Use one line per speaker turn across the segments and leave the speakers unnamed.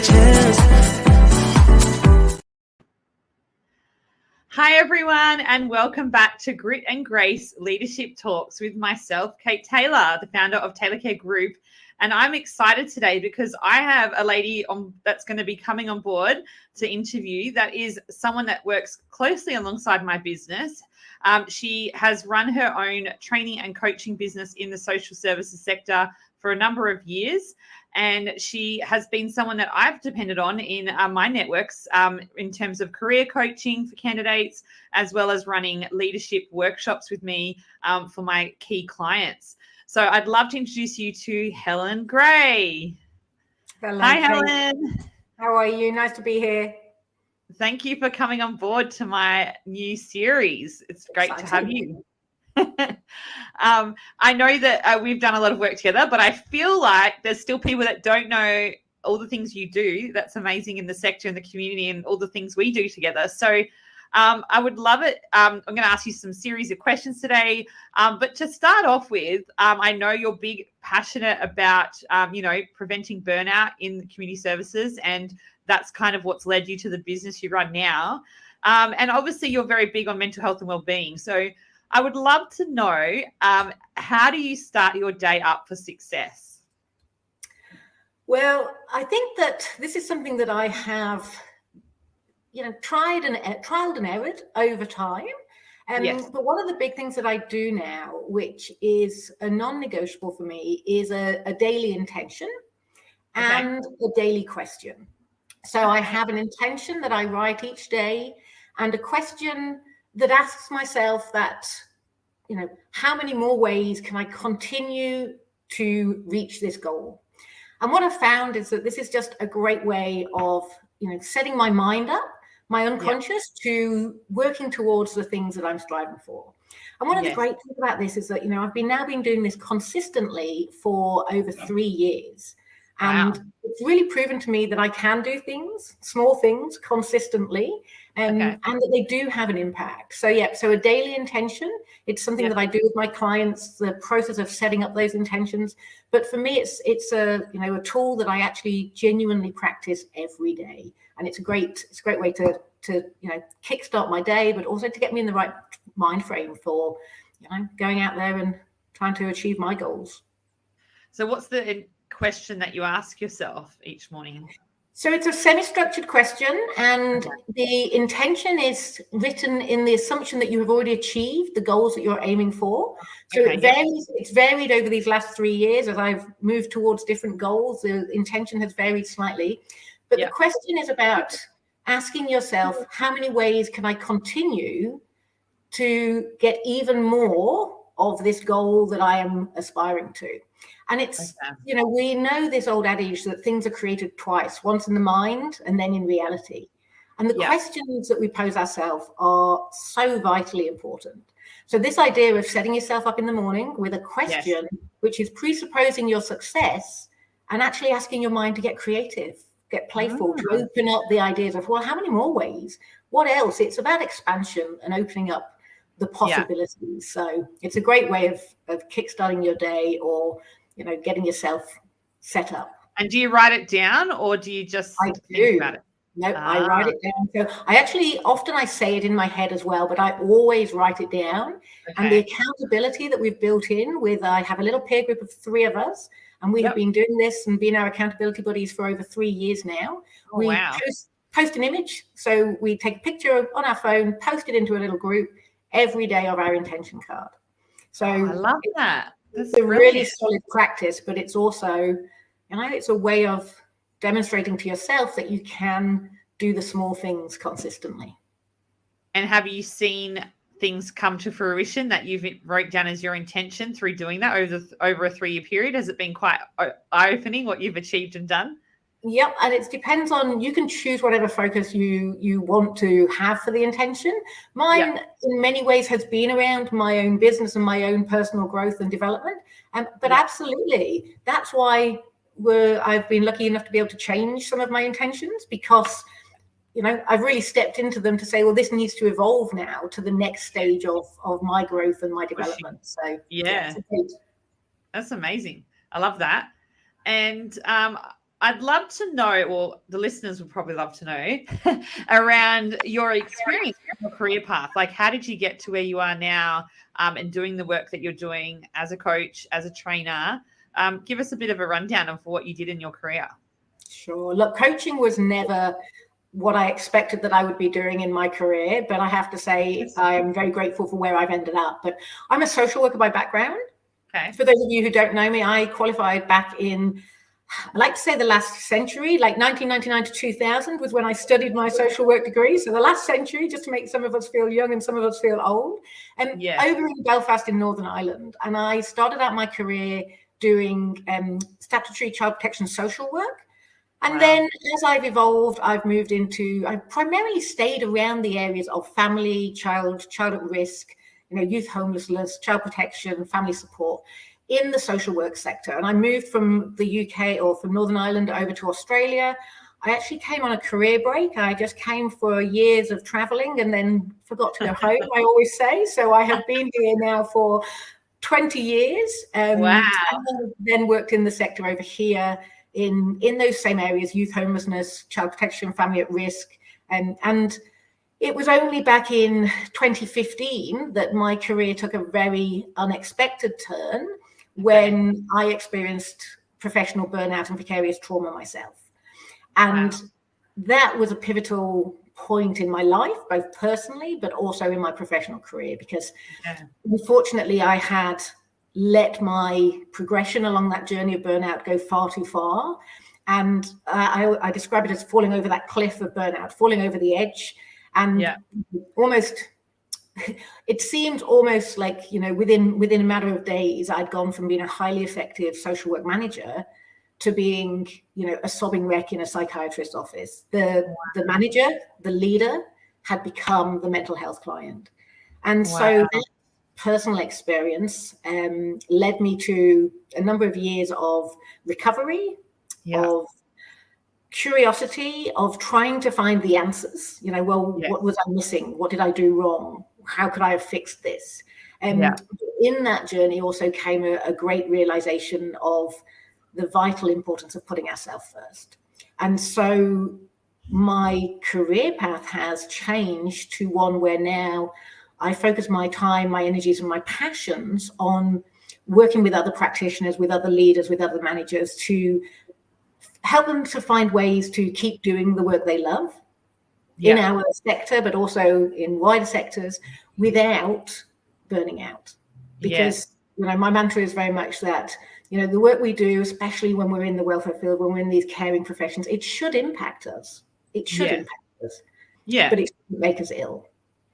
chance.
Hi, everyone, and welcome back to Grit and Grace Leadership Talks with myself, Kate Taylor, the founder of Taylor Care Group. And I'm excited today because I have a lady that's going to be coming on board to interview that is someone that works closely alongside my business. She has run her own training and coaching business in the social services sector for a number of years. And she has been someone that I've depended on in my networks in terms of career coaching for candidates, as well as running leadership workshops with me for my key clients. So I'd love to introduce you to Helen Gray.
Hello,
Hi,
Kate.
Helen.
How are you? Nice to be here.
Thank you for coming on board to my new series. It's great to have you. I know that we've done a lot of work together, but I feel like there's still people that don't know all the things you do. That's amazing in the sector and the community and all the things we do together. So I would love it. I'm going to ask you some series of questions today. But to start off with, I know you're passionate about, preventing burnout in community services. And that's kind of what's led you to the business you run now. And obviously you're very big on mental health and wellbeing. So I would love to know, how do you start your day up for success?
Well, I think that this is something that I have, trialed and errored over time.
Yes.
But one of the big things that I do now, which is a non-negotiable for me, is a daily intention and a daily question. So I have an intention that I write each day and a question that asks myself that, how many more ways can I continue to reach this goal? And what I've found is that this is just a great way of, setting my mind up, my unconscious, to working towards the things that I'm striving for. And one of the great things about this is that, I've been doing this consistently for over 3 years. And it's really proven to me that I can do things, small things, consistently, and that they do have an impact. So a daily intention, it's something that I do with my clients, the process of setting up those intentions. But for me, it's a tool that I actually genuinely practice every day. And it's a great way to kickstart my day, but also to get me in the right mind frame for, going out there and trying to achieve my goals.
So what's the question that you ask yourself each morning?
So it's a semi-structured question, and the intention is written in the assumption that you have already achieved the goals that you're aiming for. So it varies. It's varied over these last 3 years as I've moved towards different goals. The intention has varied slightly, but the question is about asking yourself, how many ways can I continue to get even more of this goal that I am aspiring to? And it's, we know this old adage that things are created twice, once in the mind and then in reality. And the questions that we pose ourselves are so vitally important. So this idea of setting yourself up in the morning with a question, which is presupposing your success and actually asking your mind to get creative, get playful, to open up the ideas of, well, how many more ways? What else? It's about expansion and opening up the possibilities. So it's a great way of kickstarting your day, or getting yourself set up.
And do you write it down, or do you just think about it?
No, I write it down. So I say it in my head as well, but I always write it down. And the accountability that we've built in I have a little peer group of 3 of us, and we have been doing this and being our accountability buddies for over 3 years now. We post an image. So we take a picture on our phone, post it into a little group every day of our intention card. So
I love that.
It's a really solid practice, but it's also, it's a way of demonstrating to yourself that you can do the small things consistently.
And have you seen things come to fruition that you've wrote down as your intention through doing that over a 3-year period? Has it been quite eye-opening what you've achieved and done?
Yep, and it depends on, you can choose whatever focus you want to have for the intention. Mine, in many ways, has been around my own business and my own personal growth and development. But absolutely, that's why I've been lucky enough to be able to change some of my intentions, because I've really stepped into them to say, well, this needs to evolve now to the next stage of my growth and my development. So that's
amazing. I love that. And I'd love to know, or the listeners would probably love to know, around your experience, your career path. Like, how did you get to where you are now, and doing the work that you're doing as a coach, as a trainer? Give us a bit of a rundown of what you did in your career.
Sure. Look, coaching was never what I expected that I would be doing in my career, but I have to say I am very grateful for where I've ended up. But I'm a social worker by background.
Okay.
For those of you who don't know me, I qualified back in, I like to say the last century, like 1999 to 2000 was when I studied my social work degree. So the last century, just to make some of us feel young and some of us feel old, and over in Belfast in Northern Ireland. And I started out my career doing statutory child protection social work. And then as I've evolved, I've moved into, I primarily stayed around the areas of family, child at risk, youth homelessness, child protection, family support in the social work sector. And I moved from the UK or from Northern Ireland over to Australia. I actually came on a career break. I just came for years of traveling and then forgot to go home, I always say. So I have been here now for 20 years. And then worked in the sector over here in those same areas, youth homelessness, child protection, family at risk. And it was only back in 2015 that my career took a very unexpected turn when I experienced professional burnout and vicarious trauma myself. And that was a pivotal point in my life, both personally, but also in my professional career, because unfortunately I had let my progression along that journey of burnout go far too far. And I describe it as falling over that cliff of burnout, falling over the edge. And almost, it seemed almost like, within a matter of days, I'd gone from being a highly effective social work manager to being, a sobbing wreck in a psychiatrist's office. The manager, the leader, had become the mental health client. And so that personal experience led me to a number of years of recovery, of curiosity, of trying to find the answers. What was I missing? What did I do wrong? How could I have fixed this? In that journey also came a great realization of the vital importance of putting ourselves first. And so my career path has changed to one where now I focus my time, my energies, and my passions on working with other practitioners, with other leaders, with other managers to help them to find ways to keep doing the work they love in our sector, but also in wider sectors without burning out. Because, my mantra is very much that, the work we do, especially when we're in the welfare field, when we're in these caring professions, it should impact us. It should impact us. But it shouldn't make us ill.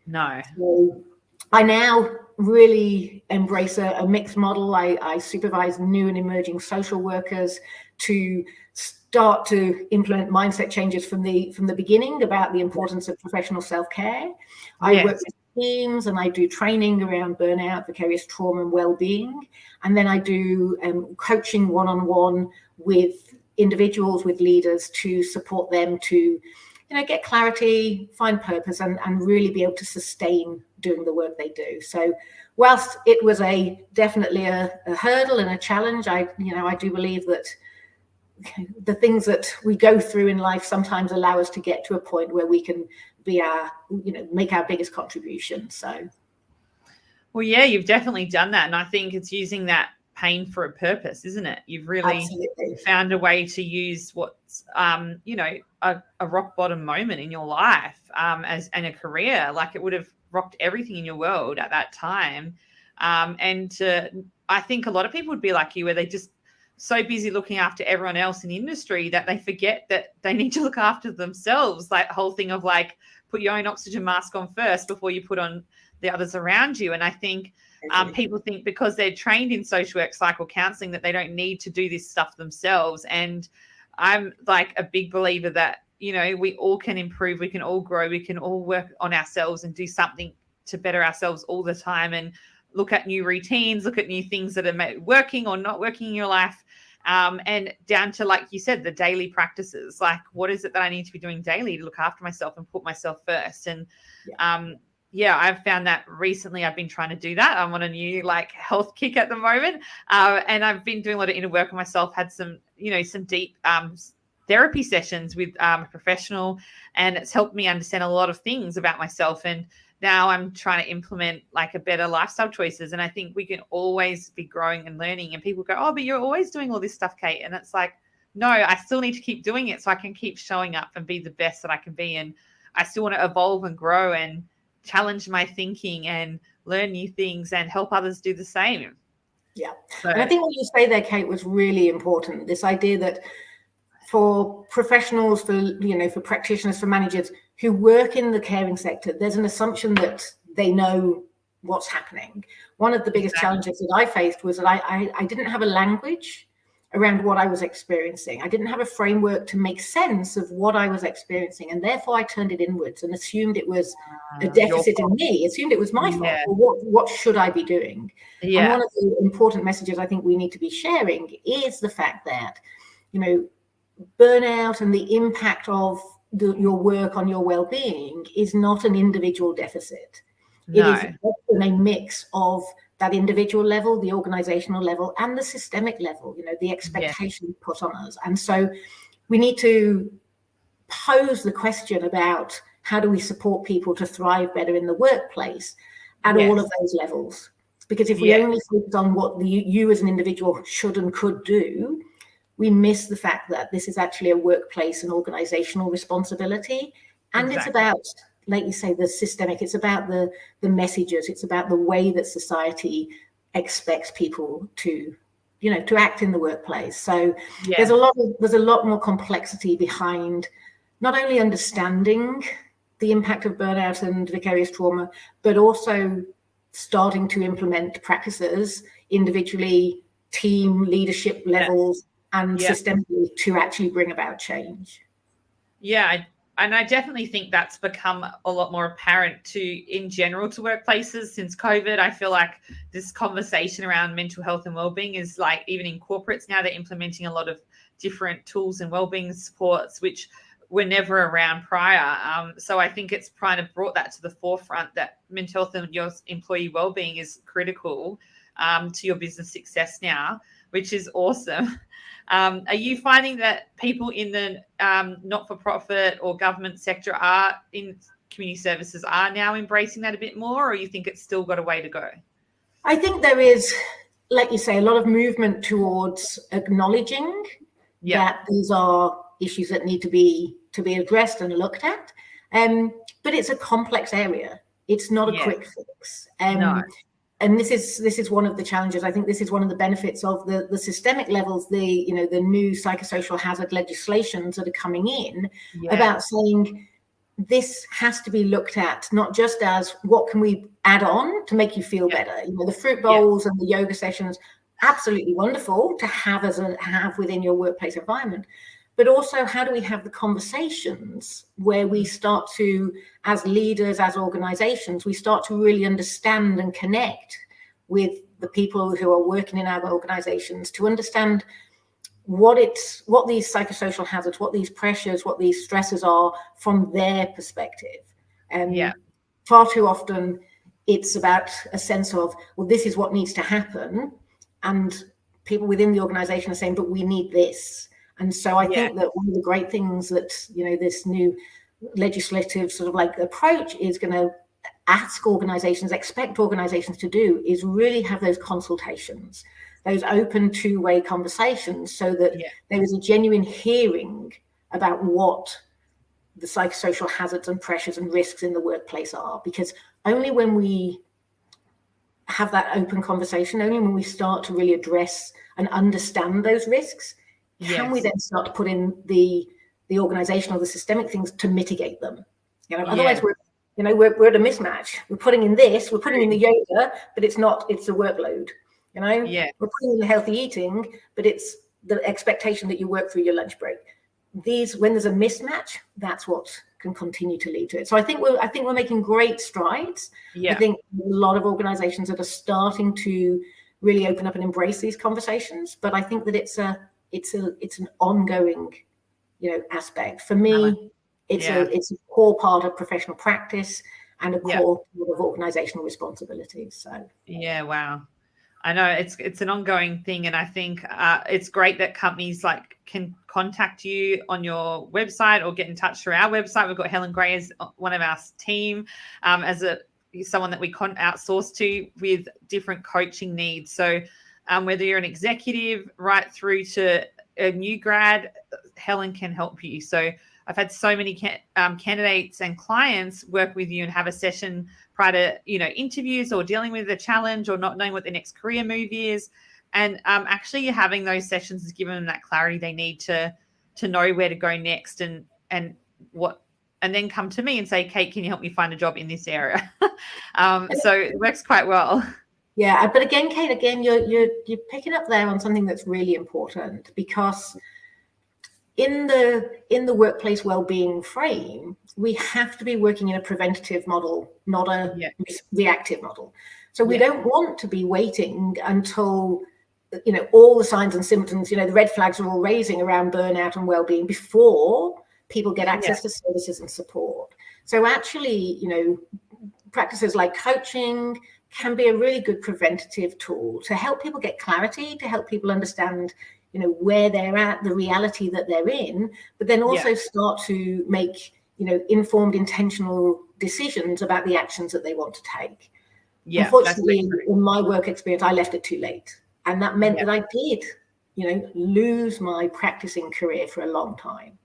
No.
So I now really embrace a mixed model. I supervise new and emerging social workers to start to implement mindset changes from the beginning about the importance of professional self-care. I work with teams and I do training around burnout, vicarious trauma and well-being. And then I do coaching one-on-one with individuals, with leaders to support them to get clarity, find purpose, and really be able to sustain doing the work they do. So whilst it was definitely a hurdle and a challenge, I do believe that the things that we go through in life sometimes allow us to get to a point where we can be make our biggest contribution. So.
Well, you've definitely done that. And I think it's using that pain for a purpose, isn't it? You've really found a way to use what's, a rock bottom moment in your life as a career. Like, it would have rocked everything in your world at that time. I think a lot of people would be like you, where they just so busy looking after everyone else in the industry that they forget that they need to look after themselves. Like, whole thing of like, put your own oxygen mask on first before you put on the others around you. And I think people think because they're trained in social work, cycle counseling, that they don't need to do this stuff themselves. And I'm like a big believer that, we all can improve, we can all grow, we can all work on ourselves and do something to better ourselves all the time, and look at new routines, look at new things that are working or not working in your life. And down to, like you said, the daily practices, like what is it that I need to be doing daily to look after myself and put myself first. And I've found that recently I've been trying to do that. I'm on a new health kick at the moment. And I've been doing a lot of inner work on myself, had some, some deep therapy sessions with a professional, and it's helped me understand a lot of things about myself. And now I'm trying to implement like a better lifestyle choices. And I think we can always be growing and learning. And people go, oh, but you're always doing all this stuff, Kate. And it's like, no, I still need to keep doing it so I can keep showing up and be the best that I can be. And I still want to evolve and grow and challenge my thinking and learn new things and help others do the same.
Yeah. So, and I think what you say there, Kate, was really important. This idea that for professionals, for practitioners, for managers who work in the caring sector, there's an assumption that they know what's happening. One of the biggest challenges that I faced was that I didn't have a language around what I was experiencing. I didn't have a framework to make sense of what I was experiencing. And therefore I turned it inwards and assumed it was a deficit in me, assumed it was my fault. Well, what should I be doing? Yeah. And one of the important messages I think we need to be sharing is the fact that, burnout and the impact of your work on your well-being is not an individual deficit. No. It is often a mix of that individual level, the organizational level, and the systemic level, the expectation put on us. And so we need to pose the question about how do we support people to thrive better in the workplace at all of those levels? Because if we only focus on what you as an individual should and could do, we miss the fact that this is actually a workplace and organizational responsibility. And it's about, like you say, the systemic, it's about the messages, it's about the way that society expects people to, to act in the workplace. So there's a lot more complexity behind not only understanding the impact of burnout and vicarious trauma, but also starting to implement practices individually, team leadership levels, and systemically to actually bring about change.
Yeah, and I definitely think that's become a lot more apparent in general to workplaces since COVID. I feel like this conversation around mental health and wellbeing is like, even in corporates now, they're implementing a lot of different tools and wellbeing supports, which were never around prior. So I think it's kind of brought that to the forefront that mental health and your employee wellbeing is critical to your business success now, which is awesome. Are you finding that people in the not-for-profit or government sector are in community services are now embracing that a bit more, or you think it's still got a way to go?
I think there is, like you say, a lot of movement towards acknowledging that these are issues that need to be addressed and looked at. But it's a complex area. It's not a quick fix. No. And this is one of the challenges. I think this is one of the benefits of the systemic levels, the new psychosocial hazard legislations that are coming in about saying this has to be looked at, not just as what can we add on to make you feel better. The fruit bowls and the yoga sessions, absolutely wonderful to have within your workplace environment. But also, how do we have the conversations where we start to, as leaders, as organizations, we start to really understand and connect with the people who are working in our organizations to understand what these psychosocial hazards, what these pressures, what these stresses are from their perspective. Far too often, it's about a sense of, well, this is what needs to happen. And people within the organization are saying, but we need this. And so I think that one of the great things that, this new legislative sort of like approach is going to expect organizations to do is really have those consultations, those open two-way conversations so that there is a genuine hearing about what the psychosocial hazards and pressures and risks in the workplace are. Because only when we have that open conversation, only when we start to really address and understand those risks, can we then start to put in the organizational, the systemic things to mitigate them? Otherwise we're at a mismatch. We're putting in this, we're putting in the yoga, but it's the workload. We're putting in the healthy eating, but it's the expectation that you work through your lunch break. When there's a mismatch, that's what can continue to lead to it. So I think we're making great strides. I think a lot of organizations that are starting to really open up and embrace these conversations, but I think that it's an ongoing, aspect. For me, it's a core part of professional practice and a core part of organizational responsibility. So
wow. I know it's an ongoing thing, and I think it's great that companies can contact you on your website or get in touch through our website. We've got Helen Gray as one of our team, as someone that we outsource to with different coaching needs. So whether you're an executive right through to a new grad, Helen can help you. So I've had so many candidates and clients work with you and have a session prior to, interviews or dealing with a challenge or not knowing what their next career move is. And actually having those sessions has given them that clarity they need to know where to go next and then come to me and say, Kate, can you help me find a job in this area? So it works quite well.
Yeah, but again, Kate, you're picking up there on something that's really important, because in the workplace well-being frame, we have to be working in a preventative model, not a reactive model. So we don't want to be waiting until all the signs and symptoms, the red flags are all raising around burnout and well-being before people get access to services and support. So actually, practices like coaching can be a really good preventative tool to help people get clarity, to help people understand, where they're at, the reality that they're in, but then also start to make, informed, intentional decisions about the actions that they want to take. Yeah, unfortunately, in my work experience, I left it too late. And that meant that I did, lose my practicing career for a long time.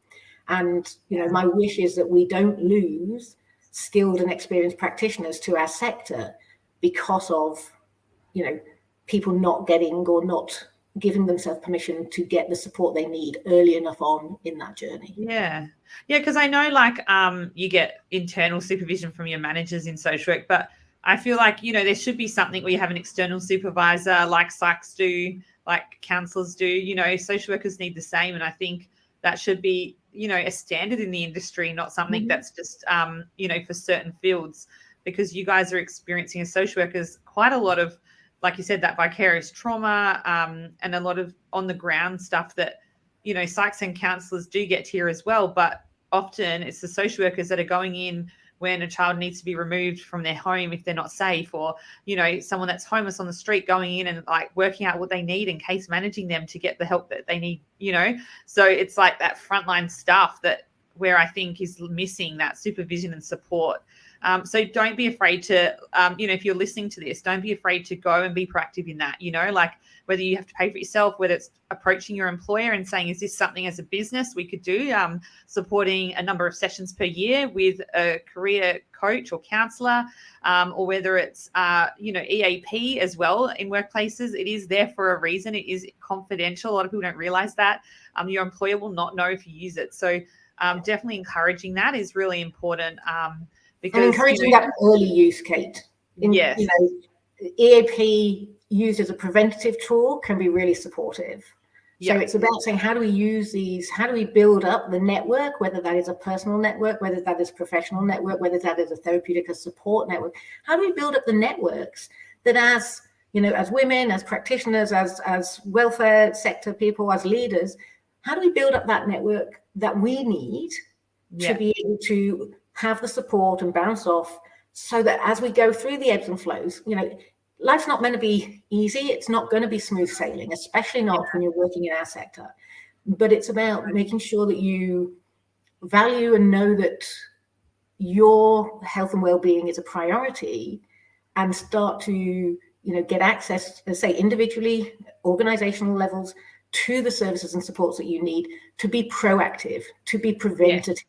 And, my wish is that we don't lose skilled and experienced practitioners to our sector because of, people not getting or not giving themselves permission to get the support they need early enough on in that journey.
Yeah, because I know you get internal supervision from your managers in social work, but I feel like, there should be something where you have an external supervisor like psychs do, like counsellors do, social workers need the same. And I think that should be, a standard in the industry, not something that's just, for certain fields, because you guys are experiencing as social workers quite a lot of, like you said, that vicarious trauma and a lot of on the ground stuff that, psychs and counsellors do get to hear as well. But often it's the social workers that are going in when a child needs to be removed from their home if they're not safe, or, someone that's homeless on the street, going in and working out what they need and case managing them to get the help that they need, So it's like that frontline stuff where I think is missing that supervision and support. So don't be afraid to, if you're listening to this, don't be afraid to go and be proactive in that, whether you have to pay for it yourself, whether it's approaching your employer and saying, is this something as a business we could do, supporting a number of sessions per year with a career coach or counsellor, or whether it's, EAP as well in workplaces. It is there for a reason. It is confidential. A lot of people don't realize that. Your employer will not know if you use it. So definitely encouraging that is really important. Because,
and encouraging that early use, Kate.
Yes.
EAP used as a preventative tool can be really supportive. So it's about saying, how do we use these? How do we build up the network, whether that is a personal network, whether that is a professional network, whether that is a therapeutic or support network? How do we build up the networks that as women, as practitioners, as welfare sector people, as leaders, how do we build up that network that we need to be able to have the support and bounce off, so that as we go through the ebbs and flows, life's not meant to be easy. It's not going to be smooth sailing, especially not when you're working in our sector. But it's about making sure that you value and know that your health and well-being is a priority, and start to, get access, say, individually, organizational levels, to the services and supports that you need to be proactive, to be preventative,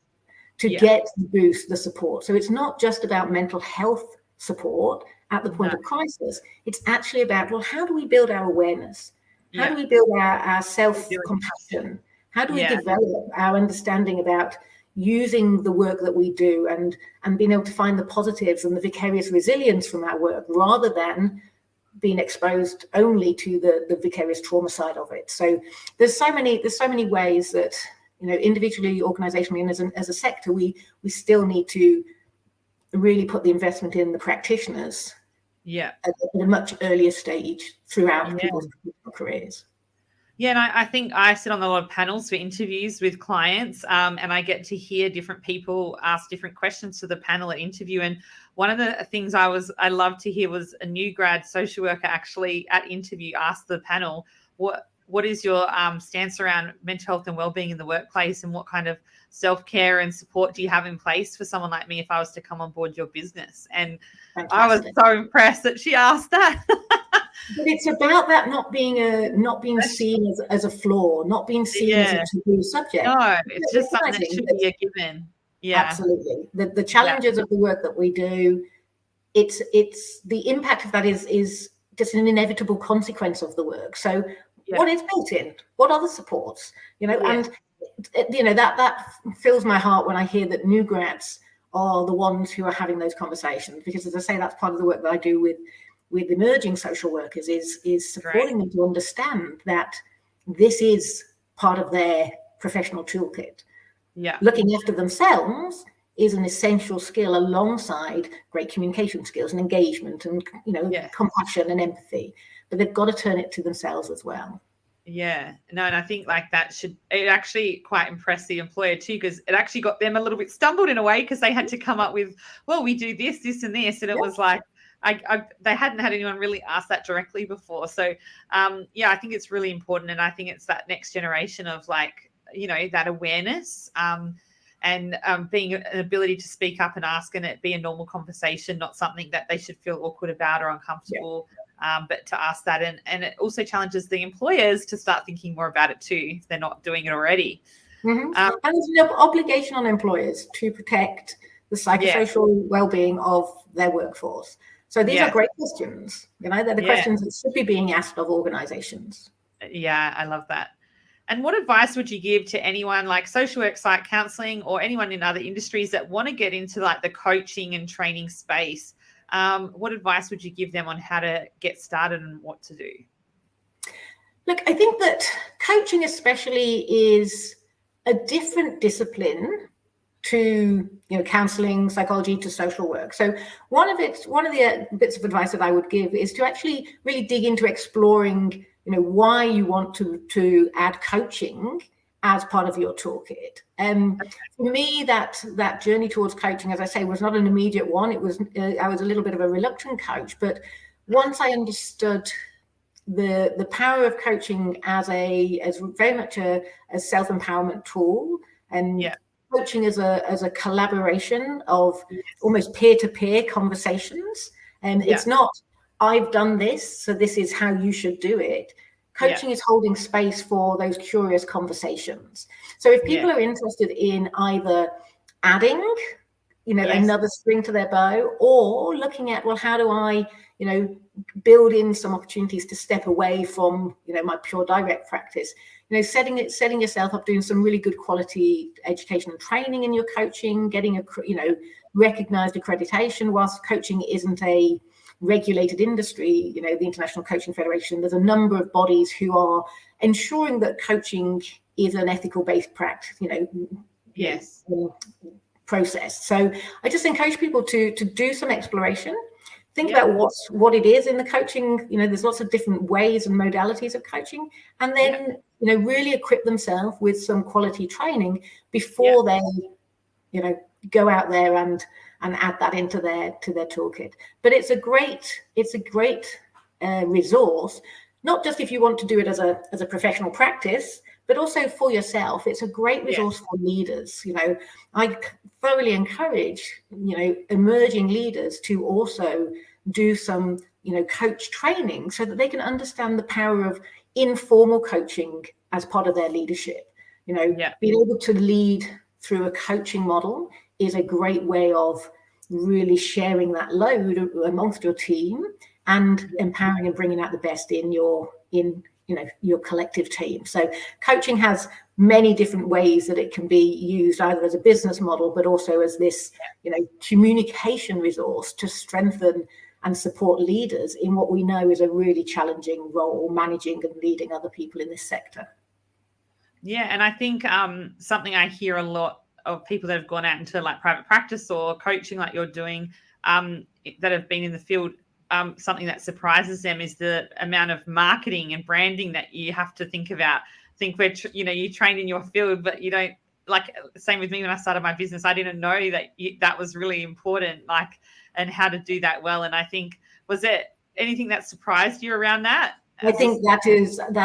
to get the boost, the support. So it's not just about mental health support at the point of crisis. It's actually about, well, how do we build our awareness? How do we build our self-compassion? How do we develop our understanding about using the work that we do and being able to find the positives and the vicarious resilience from our work, rather than being exposed only to the vicarious trauma side of it. So there's so many ways that, individually, organizationally, and as a sector, we still need to really put the investment in the practitioners at a much earlier stage throughout people's careers.
Yeah, and I think I sit on a lot of panels for interviews with clients, and I get to hear different people ask different questions to the panel at interview. And one of the things I loved to hear was a new grad social worker actually at interview asked the panel, what what is your stance around mental health and wellbeing in the workplace, and what kind of self-care and support do you have in place for someone like me if I was to come on board your business? And
Fantastic.
I was so impressed that she asked that.
But it's about that not being seen as a flaw, not being seen as a taboo subject.
No, it's just something that should be a given. Yeah,
absolutely. The challenges of the work that we do, it's the impact of that is just an inevitable consequence of the work. So what is built in? What are the supports? And that fills my heart when I hear that new grads are the ones who are having those conversations, because, as I say, that's part of the work that I do with emerging social workers is supporting them to understand that this is part of their professional toolkit.
Yeah,
looking after themselves is an essential skill alongside great communication skills and engagement and compassion and empathy, but they've got to turn it to themselves as well.
Yeah, no, and I think like it actually quite impressed the employer too, because it actually got them a little bit stumbled in a way, because they had to come up with, well, we do this, this and this. And it was like, they hadn't had anyone really ask that directly before. So I think it's really important. And I think it's that next generation of like, that awareness and being an ability to speak up and ask, and it be a normal conversation, not something that they should feel awkward about or uncomfortable. But to ask that, and it also challenges the employers to start thinking more about it too, if they're not doing it already.
And there's an obligation on employers to protect the psychosocial well-being of their workforce. So these are great questions. They're the questions that should be being asked of organizations.
Yeah, I love that. And what advice would you give to anyone like social work, psych counselling, or anyone in other industries that want to get into like the coaching and training space? What advice would you give them on how to get started and what to do?
Look, I think that coaching especially is a different discipline to counseling, psychology, to social work. So one of the bits of advice that I would give is to actually really dig into exploring why you want to add coaching as part of your toolkit. For me, that journey towards coaching, as I say, was not an immediate one. It was I was a little bit of a reluctant coach, but once I understood the power of coaching as very much a self-empowerment tool, and coaching as a collaboration of almost peer-to-peer conversations, and it's not I've done this, so this is how you should do it. Coaching is holding space for those curious conversations. So if people are interested in either adding, another string to their bow, or looking at, well, how do I, build in some opportunities to step away from, my pure direct practice, setting yourself up, doing some really good quality education and training in your coaching, getting recognized accreditation. Whilst coaching isn't a regulated industry, the International Coaching Federation, there's a number of bodies who are ensuring that coaching is an ethical based practice, process. So I just encourage people to do some exploration, think about what it is in the coaching. There's lots of different ways and modalities of coaching, and then really equip themselves with some quality training before they go out there and add that into their toolkit. But it's a great resource, not just if you want to do it as a professional practice, but also for yourself. It's a great resource for leaders. I thoroughly encourage emerging leaders to also do some coach training, so that they can understand the power of informal coaching as part of their leadership. Being able to lead through a coaching model is a great way of really sharing that load amongst your team and empowering and bringing out the best in your collective team. So coaching has many different ways that it can be used, either as a business model, but also as this communication resource to strengthen and support leaders in what we know is a really challenging role, managing and leading other people in this sector.
Yeah, and I think something I hear a lot of people that have gone out into like private practice or coaching like you're doing, that have been in the field, something that surprises them is the amount of marketing and branding that you have to think about. You trained in your field, but you don't, like, same with me when I started my business, I didn't know that that was really important, like, and how to do that well. And I think, was there anything that surprised you around that?
I think that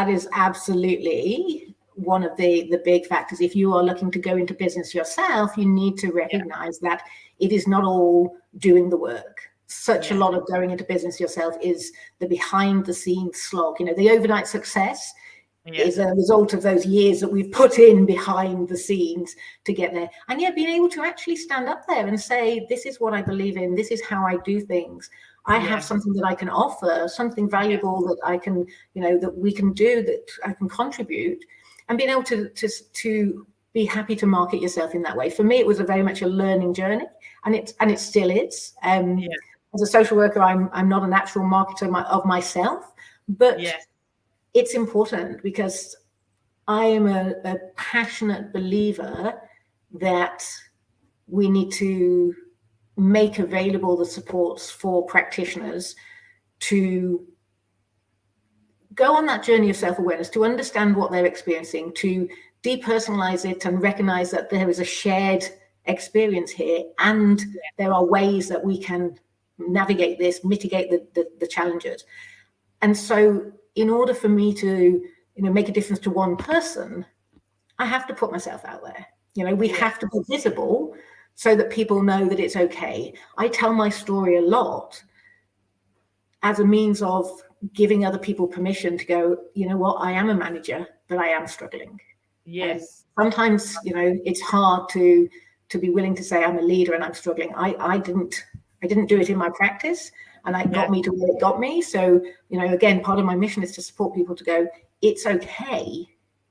is absolutely one of the big factors. If you are looking to go into business yourself, you need to recognize that it is not all doing the work. Such a lot of going into business yourself is the behind the scenes slog. You know, the overnight success is a result of those years that we've put in behind the scenes to get there. And being able to actually stand up there and say, this is what I believe in, this is how I do things. I have something that I can offer, something valuable that I can, that we can do, that I can contribute, and being able to be happy to market yourself in that way. For me, it was very much a learning journey, and it still is. As a social worker, I'm not a natural marketer of myself, but it's important because I am a passionate believer that we need to make available the supports for practitioners to go on that journey of self-awareness, to understand what they're experiencing, to depersonalize it and recognize that there is a shared experience here, and there are ways that we can navigate this, mitigate the challenges. And so in order for me to make a difference to one person, I have to put myself out there. We have to be visible so that people know that it's okay. I tell my story a lot as a means of giving other people permission to go, you know what, I am a manager, but I am struggling.
Yes.
And sometimes, it's hard to be willing to say I'm a leader and I'm struggling. I didn't do it in my practice, and it got me to where it got me. So, again, part of my mission is to support people to go, it's okay,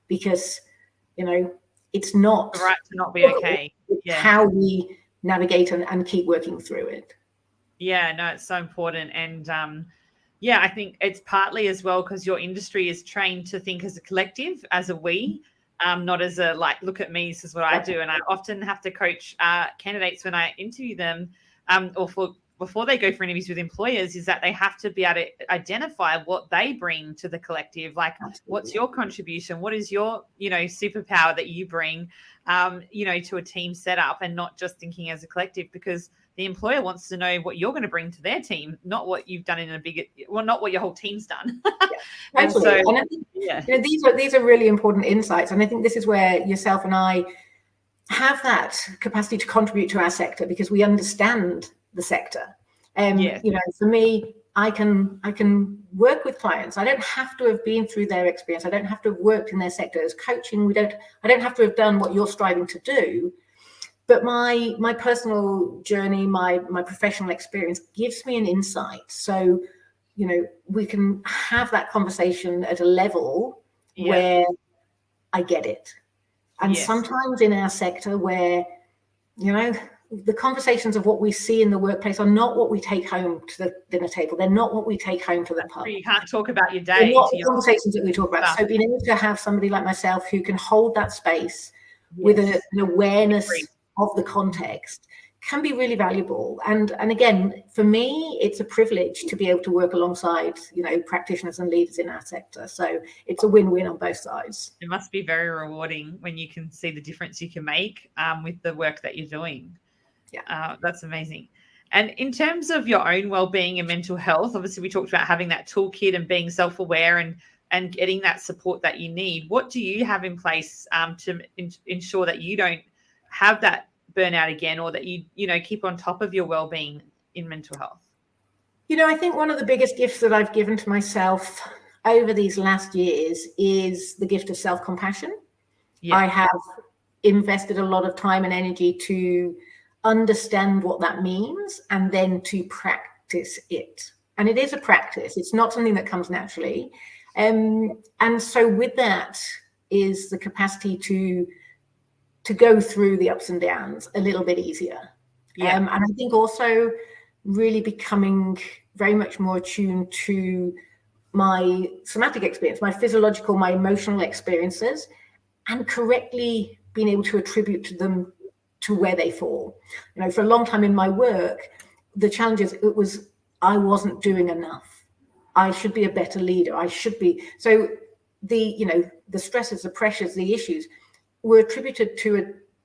because, it's not
the right to not be okay.
It's how we navigate and keep working through it.
Yeah, no, it's so important. And I think it's partly as well because your industry is trained to think as a collective, as a we, not as a look at me, this is what I do. And I often have to coach candidates when I interview them before they go for interviews with employers, is that they have to be able to identify what they bring to the collective. What's your contribution? What is your, superpower that you bring, to a team setup, and not just thinking as a collective, because the employer wants to know what you're going to bring to their team, not what you've done not what your whole team's done.
And so, and I think, these are really important insights. And I think this is where yourself and I have that capacity to contribute to our sector, because we understand the sector. For me, I can work with clients. I don't have to have been through their experience. I don't have to have worked in their sector as coaching. I don't have to have done what you're striving to do. But my personal journey, my professional experience gives me an insight. So, we can have that conversation at a level where I get it. And sometimes in our sector where, the conversations of what we see in the workplace are not what we take home to the dinner table. They're not what we take home to the pub.
You can't talk about your day.
They're not the conversations that we talk about. So being able to have somebody like myself who can hold that space with an awareness of the context can be really valuable. And again, for me, it's a privilege to be able to work alongside, practitioners and leaders in our sector. So it's a win-win on both sides.
It must be very rewarding when you can see the difference you can make with the work that you're doing. Yeah, that's amazing. And in terms of your own well-being and mental health, obviously we talked about having that toolkit and being self-aware and getting that support that you need. What do you have in place to ensure that you don't have that burnout again, or that you keep on top of your well-being in mental health?
I think one of the biggest gifts that I've given to myself over these last years is the gift of self-compassion. I have invested a lot of time and energy to understand what that means, and then to practice it. And it is a practice. It's not something that comes naturally. And so with that is the capacity to go through the ups and downs a little bit easier. And I think also really becoming very much more attuned to my somatic experience, my physiological, my emotional experiences, and correctly being able to attribute to them to where they fall. For a long time in my work, the challenges, it was, I wasn't doing enough. I should be a better leader. I should be. So the stresses, the pressures, the issues were attributed to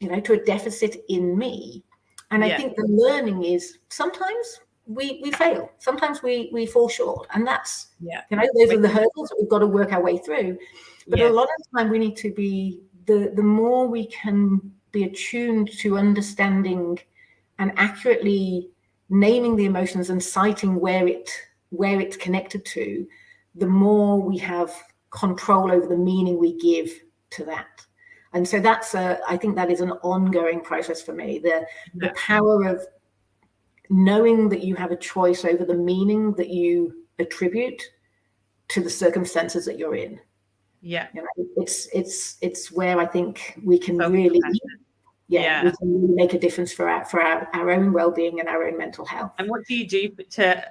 a deficit in me. And I think the learning is sometimes we fail. Sometimes we fall short, and that's,
Yeah.
those are the hurdles that we've got to work our way through. But a lot of the time we need to be, the more we can be attuned to understanding and accurately naming the emotions and citing where it's connected to, the more we have control over the meaning we give to that. And so I think that is an ongoing process for me. The power of knowing that you have a choice over the meaning that you attribute to the circumstances that you're in.
Yeah.
It's where I think we can really, we can really make a difference for our own well-being and our own mental health.
And what do you do to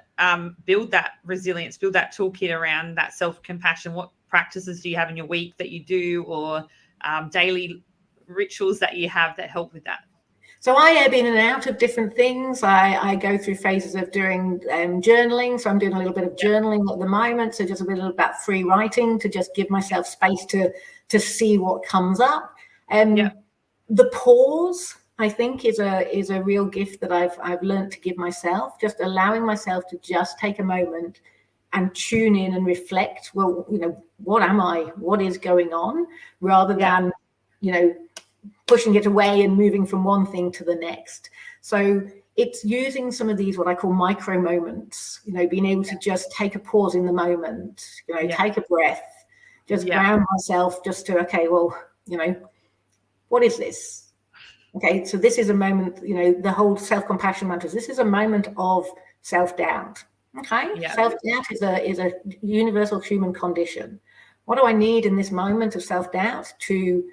build that resilience, build that toolkit around that self-compassion? What practices do you have in your week that you do, or daily rituals that you have that help with that?
So I ebb in and out of different things. I go through phases of doing journaling. So I'm doing a little bit of journaling at the moment. So just a little about free writing to just give myself space to see what comes up. The pause, I think, is a real gift that I've learned to give myself. Just allowing myself to just take a moment and tune in and reflect. Well, what am I? What is going on? Rather than, pushing it away and moving from one thing to the next. So it's using some of these, what I call micro moments, being able to just take a pause in the moment, take a breath, just ground myself just to, okay, well, what is this? Okay, so this is a moment, the whole self-compassion mantras. This is a moment of self-doubt. Okay, self-doubt is a universal human condition. What do I need in this moment of self-doubt to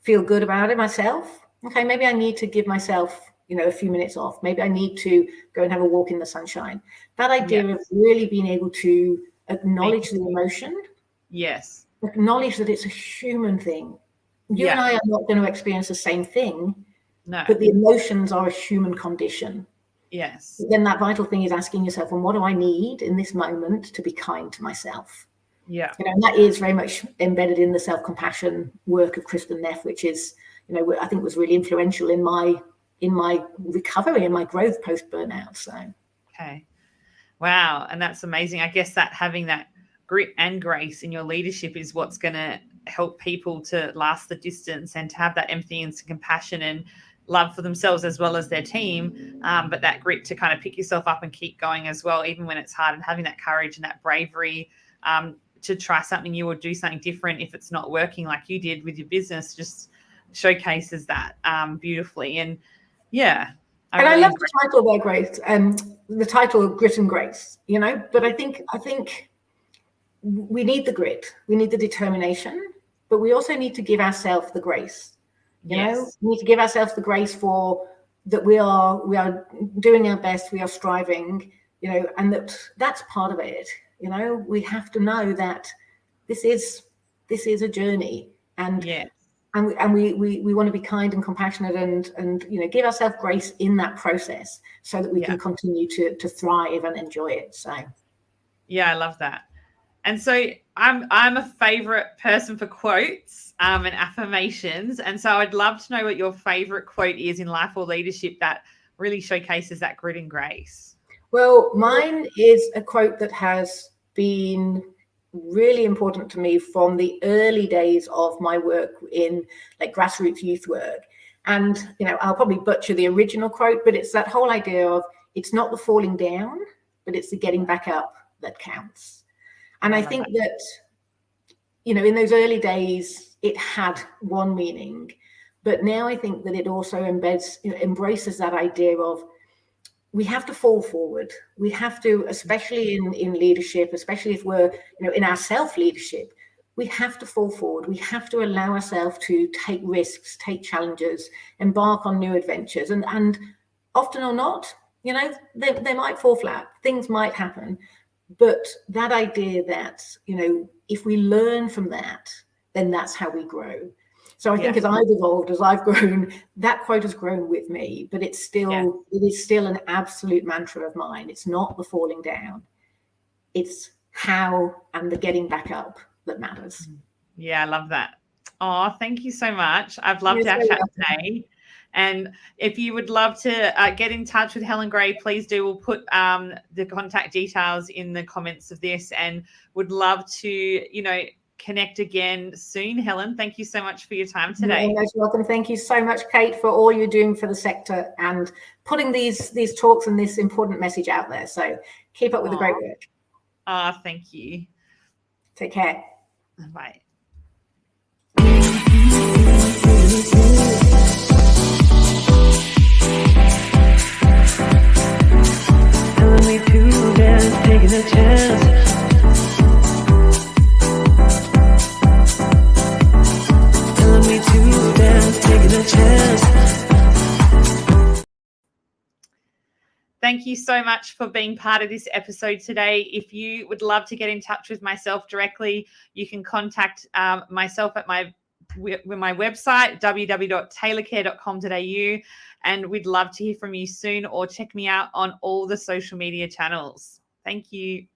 feel good about it myself? Okay, maybe I need to give myself, a few minutes off. Maybe I need to go and have a walk in the sunshine. That idea of really being able to acknowledge the emotion.
Yes.
Acknowledge that it's a human thing. You and I are not going to experience the same thing.
No.
But the emotions are a human condition.
Yes.
Then that vital thing is asking yourself, well, what do I need in this moment to be kind to myself?
Yeah.
And that is very much embedded in the self-compassion work of Kristen Neff, which is, I think was really influential in my recovery and my growth post burnout. So.
Okay. Wow. And that's amazing. I guess that having that grit and grace in your leadership is what's going to help people to last the distance and to have that empathy and compassion and love for themselves as well as their team. But that grit to kind of pick yourself up and keep going as well, even when it's hard, and having that courage and that bravery to try something new or do something different if it's not working, like you did with your business, just showcases that beautifully. And I
love the title there, Grace, the title of Grit and Grace, but I think we need the grit, we need the determination, but we also need to give ourselves the grace. We need to give ourselves the grace for that we are doing our best, we are striving, and that's part of it. We have to know that this is a journey, and we want to be kind and compassionate and give ourselves grace in that process so that we can continue to thrive and enjoy it. So
I love that. And so I'm a favorite person for quotes and affirmations, and so I'd love to know what your favorite quote is in life or leadership that really showcases that grit and grace.
Well, mine is a quote that has been really important to me from the early days of my work in grassroots youth work. And, I'll probably butcher the original quote, but it's that whole idea of it's not the falling down, but it's the getting back up that counts. And I think that, in those early days, it had one meaning, but now I think that it also embraces that idea of we have to fall forward. We have to, especially in leadership, especially if we're, in our self-leadership, we have to fall forward. We have to allow ourselves to take risks, take challenges, embark on new adventures. And often or not, they might fall flat. Things might happen. But that idea that, if we learn from that, then that's how we grow. So I think as I've evolved, as I've grown, that quote has grown with me, but it is still an absolute mantra of mine. It's not the falling down. It's how and the getting back up that matters.
Yeah, I love that. Oh, thank you so much. I've loved our chat today. And if you would love to get in touch with Helen Gray, please do. We'll put the contact details in the comments of this, and would love to, connect again soon. Helen, thank you so much for your time today.
You're most welcome. Thank you so much, Kate, for all you're doing for the sector and putting these talks and this important message out there. So keep up with the great work.
Thank you.
Take care.
Bye.
Telling me to dance, taking a chance. Telling me to dance, taking a chance.
Thank you so much for being part of this episode today. If you would love to get in touch with myself directly, you can contact myself at my website, www.taylorcare.com.au, and we'd love to hear from you soon, or check me out on all the social media channels. Thank you.